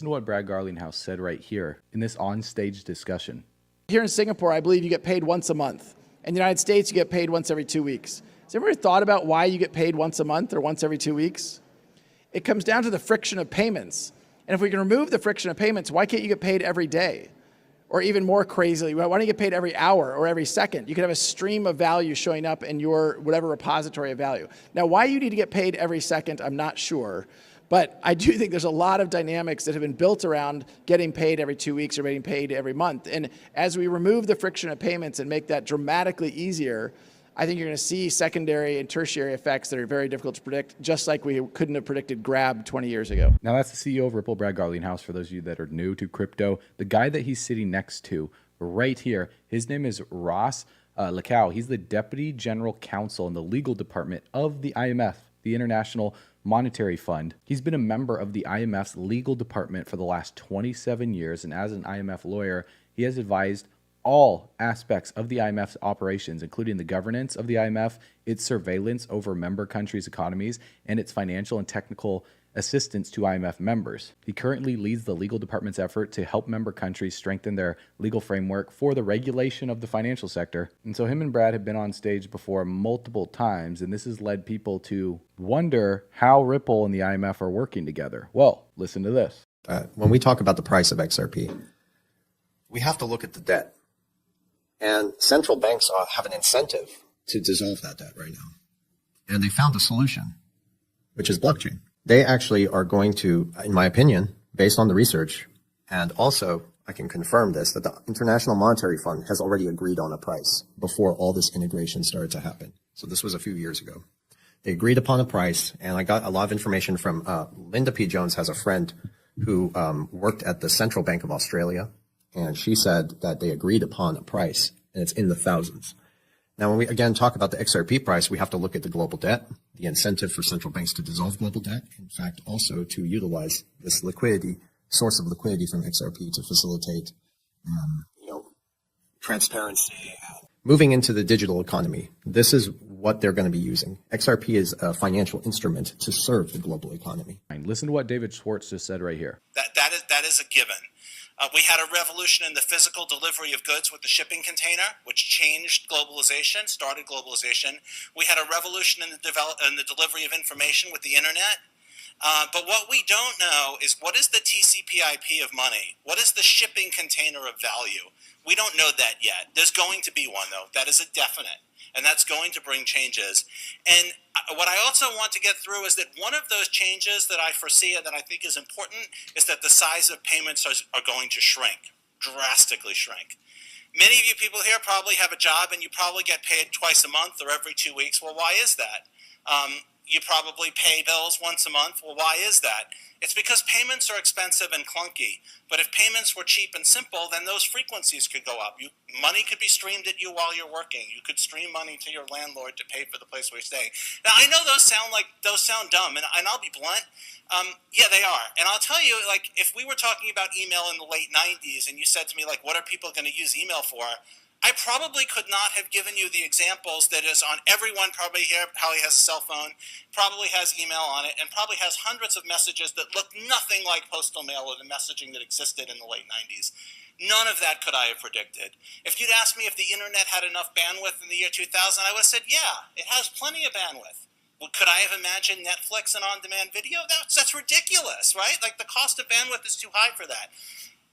Listen to what Brad Garlinghouse said right here in this on-stage discussion. Here in Singapore, I believe you get paid once a month. In the United States, you get paid once every 2 weeks. Has anyone ever thought about why you get paid once a month or once every 2 weeks? It comes down to the friction of payments. And if we can remove the friction of payments, why can't you get paid every day? Or even more crazily, why don't you get paid every hour or every second? You could have a stream of value showing up in your whatever repository of value. Now, why you need to get paid every second, I'm not sure. But I do think there's a lot of dynamics that have been built around getting paid every 2 weeks or getting paid every month. And as we remove the friction of payments and make that dramatically easier, I think you're going to see secondary and tertiary effects that are very difficult to predict, just like we couldn't have predicted Grab 20 years ago. Now, that's the CEO of Ripple, Brad Garlinghouse, for those of you that are new to crypto. The guy that he's sitting next to right here, his name is Ross Lecau. He's the Deputy General Counsel in the legal department of the IMF, the International Monetary Fund. He's been a member of the IMF's legal department for the last 27 years, and as an IMF lawyer, he has advised all aspects of the IMF's operations, including the governance of the IMF, its surveillance over member countries' economies, and its financial and technical assistance to IMF members. He currently leads the legal department's effort to help member countries strengthen their legal framework for the regulation of the financial sector. And so him and Brad have been on stage before multiple times, and this has led people to wonder how Ripple and the IMF are working together. Well, listen to this. When we talk about the price of XRP, we have to look at the debt. And central banks have an incentive to dissolve that debt right now. And they found a solution, which is blockchain. They actually are going to, in my opinion, based on the research, and also I can confirm this, that the International Monetary Fund has already agreed on a price before all this integration started to happen. So this was a few years ago. They agreed upon a price, and I got a lot of information from Linda P. Jones has a friend who worked at the Central Bank of Australia, and she said that they agreed upon a price, and it's in the thousands. Now, when we, again, talk about the XRP price, we have to look at the global debt, the incentive for central banks to dissolve global debt, in fact, also to utilize this liquidity, source of liquidity from XRP to facilitate, transparency. Moving into the digital economy, this is what they're going to be using. XRP is a financial instrument to serve the global economy. Listen to what David Schwartz just said right here. That is a given. We had a revolution in the physical delivery of goods with the shipping container, which changed globalization, started globalization. We had a revolution in the delivery of information with the internet. But what we don't know is, what is the TCP/IP of money? What is the shipping container of value? We don't know that yet. There's going to be one, though. That is a definite. And that's going to bring changes. And what I also want to get through is that one of those changes that I foresee and that I think is important is that the size of payments are going to shrink, drastically shrink. Many of you people here probably have a job and you probably get paid twice a month or every 2 weeks. Well, why is that? You probably pay bills once a month. Well, why is that? It's because payments are expensive and clunky. But if payments were cheap and simple, then those frequencies could go up. Money could be streamed at you while you're working. You could stream money to your landlord to pay for the place where you're staying. Now, I know those sound dumb, and I'll be blunt. Yeah, they are. And I'll tell you, like, if we were talking about email in the late 90s and you said to me, like, what are people going to use email for? I probably could not have given you the examples that is on everyone probably here, probably has a cell phone, probably has email on it, and probably has hundreds of messages that look nothing like postal mail or the messaging that existed in the late 90s. None of that could I have predicted. If you'd asked me if the internet had enough bandwidth in the year 2000, I would have said, yeah, it has plenty of bandwidth. Well, could I have imagined Netflix and on-demand video? That's ridiculous, right? Like, the cost of bandwidth is too high for that.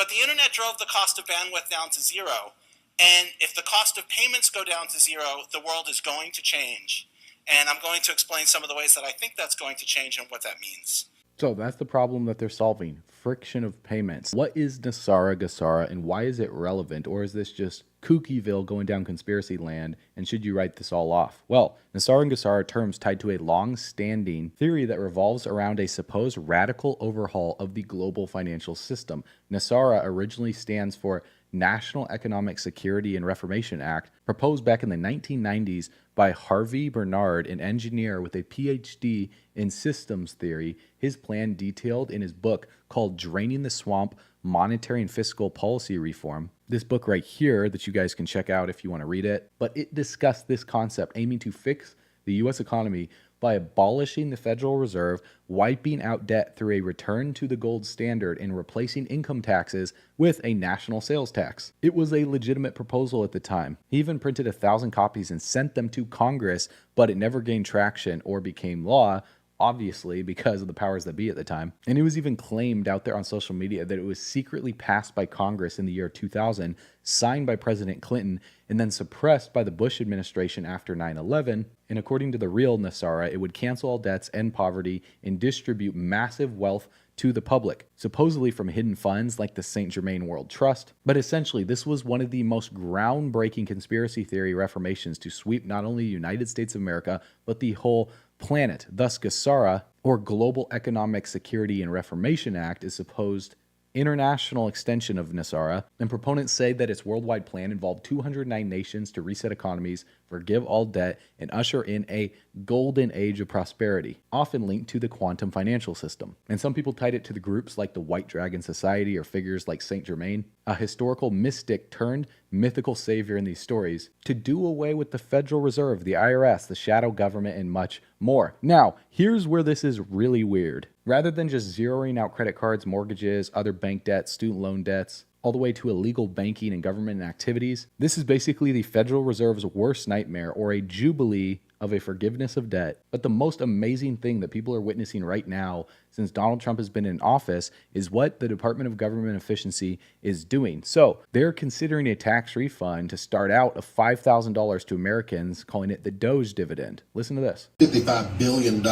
But the internet drove the cost of bandwidth down to zero. And if the cost of payments go down to zero, the world is going to change. And I'm going to explain some of the ways that I think that's going to change and what that means. So that's the problem that they're solving, friction of payments. What is Nesara, Gesara, and why is it relevant? Or is this just kookyville going down conspiracy land, and should you write this all off? Well, Nesara and Gesara are terms tied to a long-standing theory that revolves around a supposed radical overhaul of the global financial system. Nesara originally stands for National Economic Security and Reformation Act, proposed back in the 1990s by Harvey Bernard, an engineer with a PhD in systems theory. His plan detailed in his book called Draining the Swamp, Monetary and Fiscal Policy Reform. This book right here that you guys can check out if you want to read it. But it discussed this concept aiming to fix the U.S. economy by abolishing the Federal Reserve, wiping out debt through a return to the gold standard, and replacing income taxes with a national sales tax. It was a legitimate proposal at the time. He even printed 1,000 copies and sent them to Congress, but it never gained traction or became law, obviously because of the powers that be at the time. And it was even claimed out there on social media that it was secretly passed by Congress in the year 2000, signed by President Clinton, and then suppressed by the Bush administration after 9/11. And according to the real Nesara, it would cancel all debts, end poverty, and distribute massive wealth to the public, supposedly from hidden funds like the St. Germain World Trust. But essentially, this was one of the most groundbreaking conspiracy theory reformations to sweep not only the United States of America, but the whole planet. Thus, Gesara, or Global Economic Security and Reformation Act, is supposed international extension of Nesara, and proponents say that its worldwide plan involved 209 nations to reset economies, forgive all debt, and usher in a golden age of prosperity, often linked to the quantum financial system. And some people tied it to the groups like the White Dragon Society or figures like St. Germain, a historical mystic turned mythical savior in these stories, to do away with the Federal Reserve, the IRS, the shadow government, and much more. Now, here's where this is really weird. Rather than just zeroing out credit cards, mortgages, other bank debts, student loan debts, all the way to illegal banking and government activities, this is basically the Federal Reserve's worst nightmare, or a jubilee of a forgiveness of debt. But the most amazing thing that people are witnessing right now since Donald Trump has been in office is what the Department of Government Efficiency is doing. So they're considering a tax refund to start out of $5,000 to Americans, calling it the Doge dividend. Listen to this. $55 billion.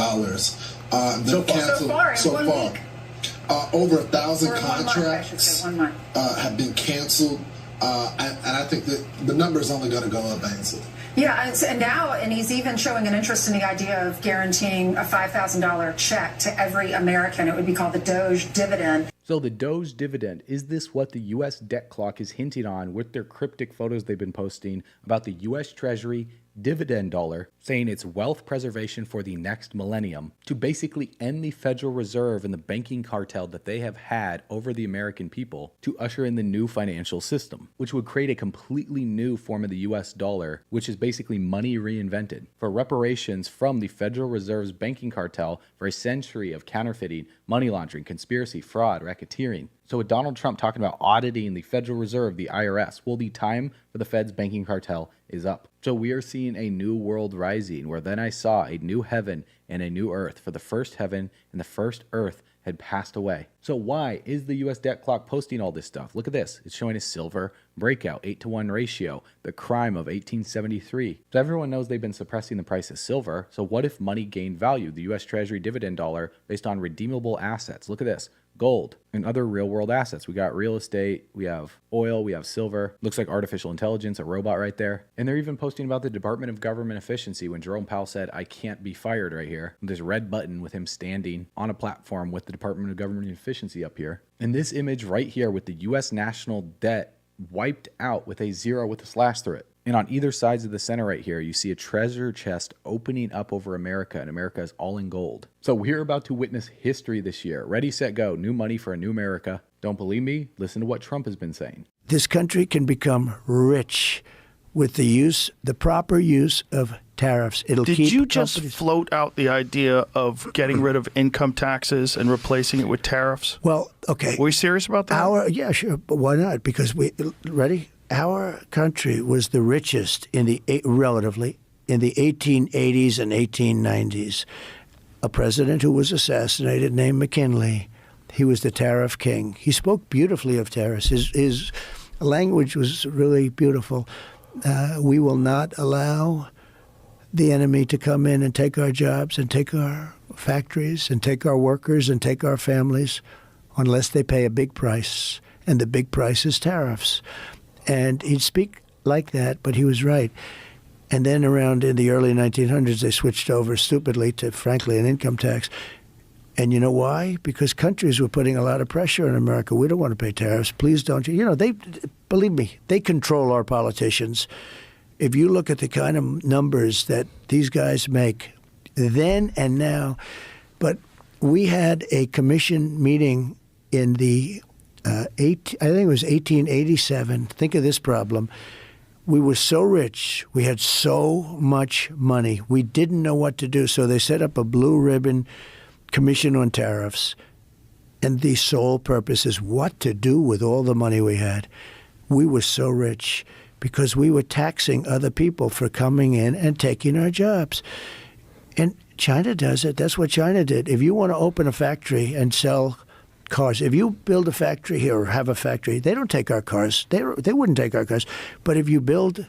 So far. Over 1,000 contracts have been canceled. And I think that the number is only going to go up, Ainsley. Yeah, and he's even showing an interest in the idea of guaranteeing a $5,000 check to every American. It would be called the Doge dividend. So the Doge dividend, is this what the U.S. debt clock is hinting on with their cryptic photos they've been posting about the U.S. Treasury dividend dollar, saying it's wealth preservation for the next millennium, to basically end the Federal Reserve and the banking cartel that they have had over the American people, to usher in the new financial system, which would create a completely new form of the US dollar, which is basically money reinvented, for reparations from the Federal Reserve's banking cartel for a century of counterfeiting, money laundering, conspiracy, fraud, racketeering. So with Donald Trump talking about auditing the Federal Reserve, the IRS, well, the time for the Fed's banking cartel is up. So we are seeing a new world rising, where then I saw a new heaven and a new earth, for the first heaven and the first earth had passed away. So why is the U.S. debt clock posting all this stuff? Look at this. It's showing a silver breakout, 8-to-1 ratio, the crime of 1873. So everyone knows they've been suppressing the price of silver. So what if money gained value? The U.S. Treasury dividend dollar based on redeemable assets. Look at this. Gold and other real world assets. We got real estate, we have oil, we have silver. Looks like artificial intelligence, a robot right there. And they're even posting about the Department of Government Efficiency when Jerome Powell said, "I can't be fired," right here. This red button with him standing on a platform with the Department of Government Efficiency up here. And this image right here with the U.S. national debt wiped out with a zero with a slash through it. And on either sides of the center right here, you see a treasure chest opening up over America, and America is all in gold. So we're about to witness history this year. Ready, set, go. New money for a new America. Don't believe me? Listen to what Trump has been saying. This country can become rich with the proper use of tariffs. It'll keep Did you just companies... float out the idea of getting rid of income taxes and replacing it with tariffs? Well, okay. Were you serious about that? Yeah, sure. But why not? Because ready? Our country was the richest relatively in the 1880s and 1890s. A president who was assassinated named McKinley, he was the tariff king. He spoke beautifully of tariffs. His language was really beautiful. We will not allow the enemy to come in and take our jobs and take our factories and take our workers and take our families unless they pay a big price. And the big price is tariffs. And he'd speak like that, but he was right. And then around in the early 1900s, they switched over stupidly to, frankly, an income tax. And you know why? Because countries were putting a lot of pressure on America. We don't want to pay tariffs. Please don't. Believe me, they control our politicians. If you look at the kind of numbers that these guys make then and now. But we had a commission meeting in the I think it was 1887. Think of this problem. We were so rich. We had so much money. We didn't know what to do. So they set up a blue ribbon commission on tariffs. And the sole purpose is what to do with all the money we had. We were so rich because we were taxing other people for coming in and taking our jobs. And China does it. That's what China did. If you want to open a factory and sell cars, if you build a factory here or have a factory, they don't take our cars. They wouldn't take our cars. But if you build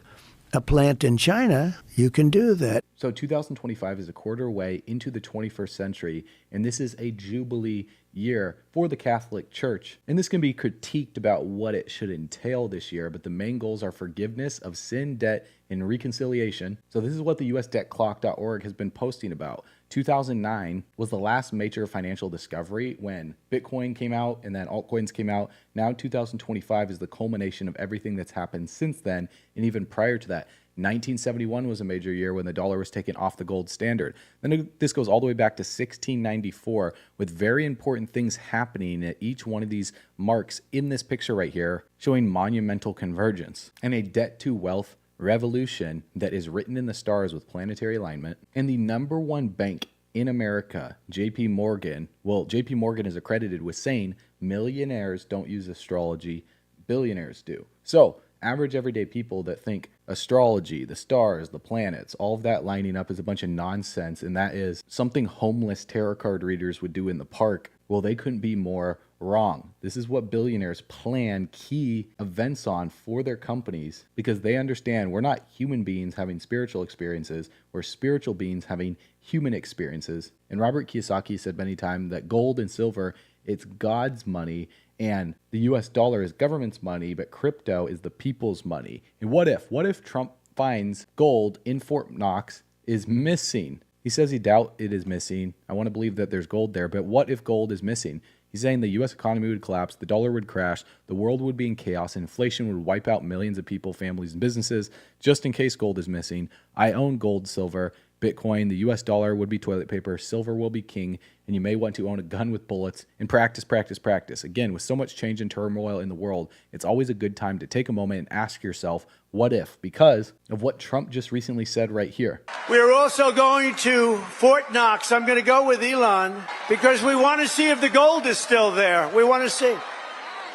a plant in China, you can do that. So 2025 is a quarter way into the 21st century, and this is a jubilee year for the Catholic Church. And this can be critiqued about what it should entail this year, but the main goals are forgiveness of sin, debt, and reconciliation. So this is what the USDebtClock.org has been posting about. 2009 was the last major financial discovery when Bitcoin came out and then altcoins came out. Now 2025 is the culmination of everything that's happened since then, and even prior to that. 1971 was a major year when the dollar was taken off the gold standard. Then this goes all the way back to 1694 with very important things happening at each one of these marks in this picture right here, showing monumental convergence and a debt to wealth revolution that is written in the stars with planetary alignment. And the number one bank in America, JP Morgan, well, JP Morgan is accredited with saying millionaires don't use astrology, billionaires do. So average everyday people that think astrology, the stars, the planets, all of that lining up is a bunch of nonsense, and that is something homeless tarot card readers would do in the park. Well, they couldn't be more wrong. This is what billionaires plan key events on for their companies because they understand we're not human beings having spiritual experiences, we're spiritual beings having human experiences. And Robert Kiyosaki said many times that gold and silver, it's God's money, and the US dollar is government's money, but crypto is the people's money. And what if Trump finds gold in Fort Knox is missing? He says he doubt it is missing. I want to believe that there's gold there, but what if gold is missing? He's saying the US economy would collapse, the dollar would crash, the world would be in chaos, and inflation would wipe out millions of people, families, and businesses just in case gold is missing. I own gold, silver, Bitcoin, the US dollar would be toilet paper, silver will be king, and you may want to own a gun with bullets and practice, practice, practice. Again, with so much change and turmoil in the world, it's always a good time to take a moment and ask yourself, what if? Because of what Trump just recently said right here. We're also going to Fort Knox. I'm going to go with Elon because we want to see if the gold is still there. We want to see.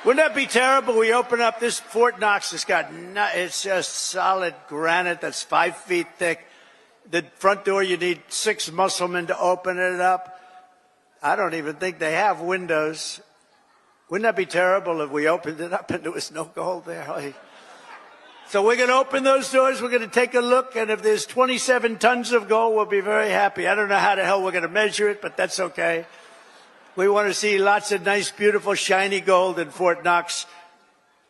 Wouldn't that be terrible? We open up this Fort Knox. It's just solid granite that's 5 feet thick. The front door, you need 6 musclemen to open it up. I don't even think they have windows. Wouldn't that be terrible if we opened it up and there was no gold there? So we're going to open those doors. We're going to take a look. And if there's 27 tons of gold, we'll be very happy. I don't know how the hell we're going to measure it, but that's okay. We want to see lots of nice, beautiful, shiny gold in Fort Knox.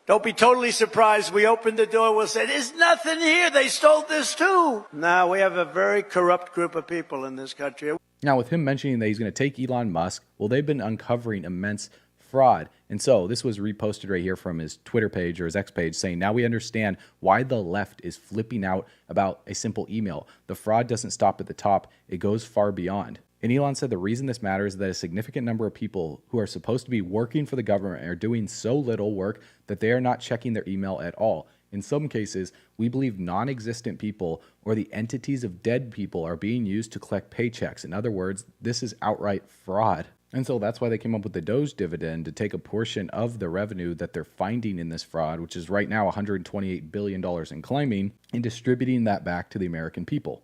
Don't be totally surprised. We open the door, we'll say, there's nothing here. They stole this too. No, we have a very corrupt group of people in this country. Now, with him mentioning that he's going to take Elon Musk, well, they've been uncovering immense fraud. And so this was reposted right here from his Twitter page or his X page saying, now we understand why the left is flipping out about a simple email. The fraud doesn't stop at the top. It goes far beyond. And Elon said the reason this matters is that a significant number of people who are supposed to be working for the government are doing so little work that they are not checking their email at all. In some cases, we believe non-existent people or the entities of dead people are being used to collect paychecks. In other words, this is outright fraud. And so that's why they came up with the Doge dividend to take a portion of the revenue that they're finding in this fraud, which is right now $128 billion and climbing, and distributing that back to the American people.